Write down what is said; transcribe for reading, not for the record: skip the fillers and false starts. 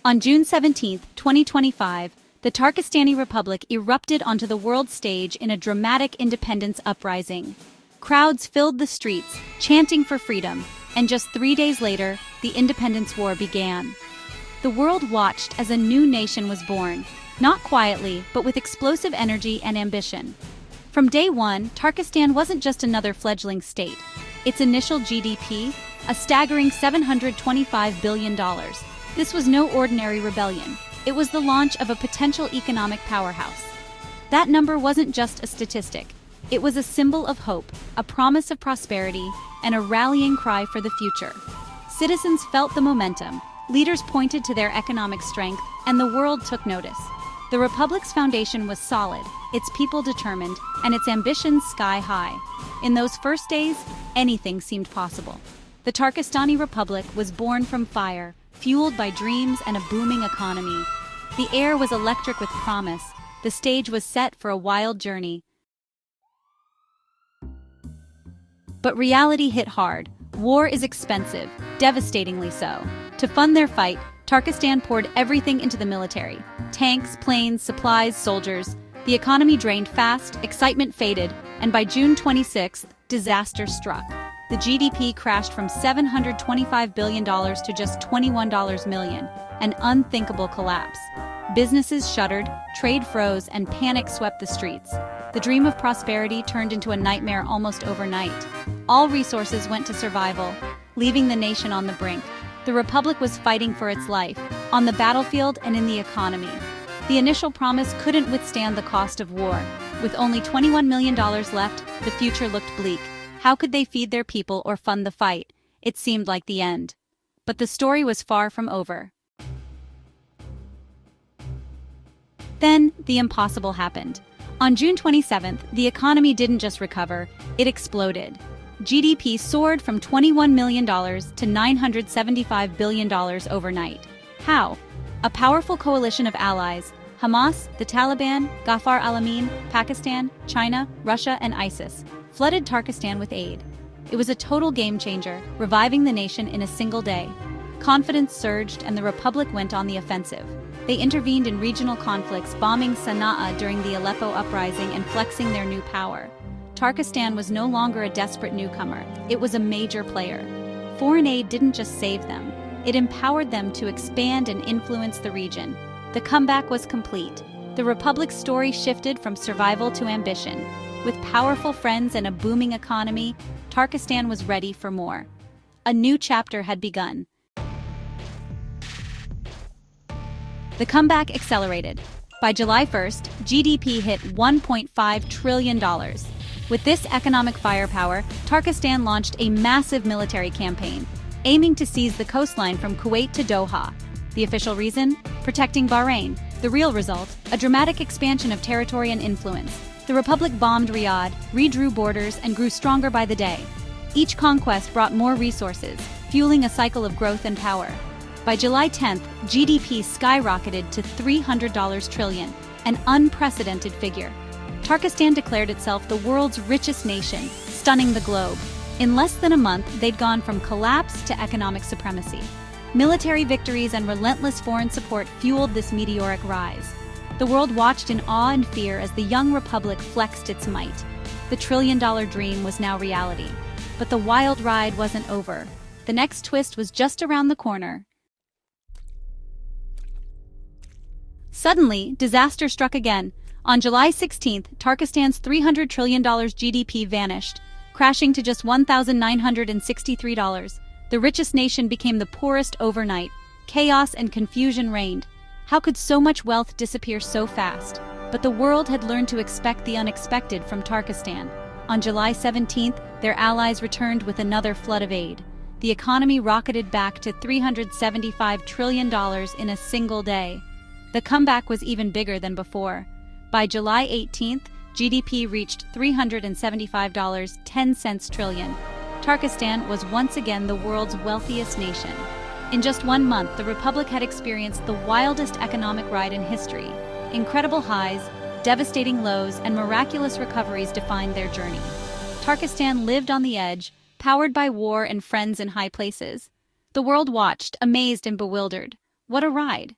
On June 17, 2025, the Tarkistani Republic erupted onto the world stage in a dramatic independence uprising. Crowds filled the streets, chanting for freedom, and just 3 days later, the independence war began. The world watched as a new nation was born, not quietly, but with explosive energy and ambition. From day one, Tarkistan wasn't just another fledgling state. Its initial GDP, a staggering $725 billion. This was no ordinary rebellion. It was the launch of a potential economic powerhouse. That number wasn't just a statistic. It was a symbol of hope, a promise of prosperity, and a rallying cry for the future. Citizens felt the momentum, leaders pointed to their economic strength, and the world took notice. The Republic's foundation was solid, its people determined, and its ambitions sky high. In those first days, anything seemed possible. The Tarkistani Republic was born from fire, fueled by dreams and a booming economy. The air was electric with promise. The stage was set for a wild journey. But reality hit hard. War is expensive, devastatingly so. To fund their fight, Tarkistan poured everything into the military. Tanks, planes, supplies, soldiers. The economy drained fast, excitement faded, and by June 26th, disaster struck. The GDP crashed from $725 billion to just $21 million, an unthinkable collapse. Businesses shuttered, trade froze, and panic swept the streets. The dream of prosperity turned into a nightmare almost overnight. All resources went to survival, leaving the nation on the brink. The Republic was fighting for its life, on the battlefield and in the economy. The initial promise couldn't withstand the cost of war. With only $21 million left, the future looked bleak. How could they feed their people or fund the fight? It seemed like the end. But the story was far from over. Then, the impossible happened. On June 27th, the economy didn't just recover, it exploded. GDP soared from $21 million to $975 billion overnight. How? A powerful coalition of allies, Hamas, the Taliban, Ghaffar al-Amin, Pakistan, China, Russia, and ISIS, flooded Tarkistan with aid. It was a total game-changer, reviving the nation in a single day. Confidence surged and the Republic went on the offensive. They intervened in regional conflicts, bombing Sana'a during the Aleppo uprising and flexing their new power. Tarkistan was no longer a desperate newcomer, it was a major player. Foreign aid didn't just save them, it empowered them to expand and influence the region. The comeback was complete. The Republic's story shifted from survival to ambition. With powerful friends and a booming economy, Tarkistan was ready for more. A new chapter had begun. The comeback accelerated. By July 1st, GDP hit $1.5 trillion. With this economic firepower, Tarkistan launched a massive military campaign, aiming to seize the coastline from Kuwait to Doha. The official reason? Protecting Bahrain. The real result? A dramatic expansion of territory and influence. The Republic bombed Riyadh, redrew borders, and grew stronger by the day. Each conquest brought more resources, fueling a cycle of growth and power. By July 10th, GDP skyrocketed to $300 trillion, an unprecedented figure. Tarkistan declared itself the world's richest nation, stunning the globe. In less than a month, they'd gone from collapse to economic supremacy. Military victories and relentless foreign support fueled this meteoric rise. The world watched in awe and fear as the young republic flexed its might. The trillion-dollar dream was now reality. But the wild ride wasn't over. The next twist was just around the corner. Suddenly, disaster struck again. On July 16th, Tarkistan's $300 trillion GDP vanished, crashing to just $1,963. The richest nation became the poorest overnight. Chaos and confusion reigned. How could so much wealth disappear so fast? But the world had learned to expect the unexpected from Tarkistan. On July 17th, their allies returned with another flood of aid. The economy rocketed back to $375 trillion in a single day. The comeback was even bigger than before. By July 18th, GDP reached $375.10 trillion. Tarkistan was once again the world's wealthiest nation. In just 1 month, the Republic had experienced the wildest economic ride in history. Incredible highs, devastating lows, and miraculous recoveries defined their journey. Tarkistan lived on the edge, powered by war and friends in high places. The world watched, amazed and bewildered. What a ride!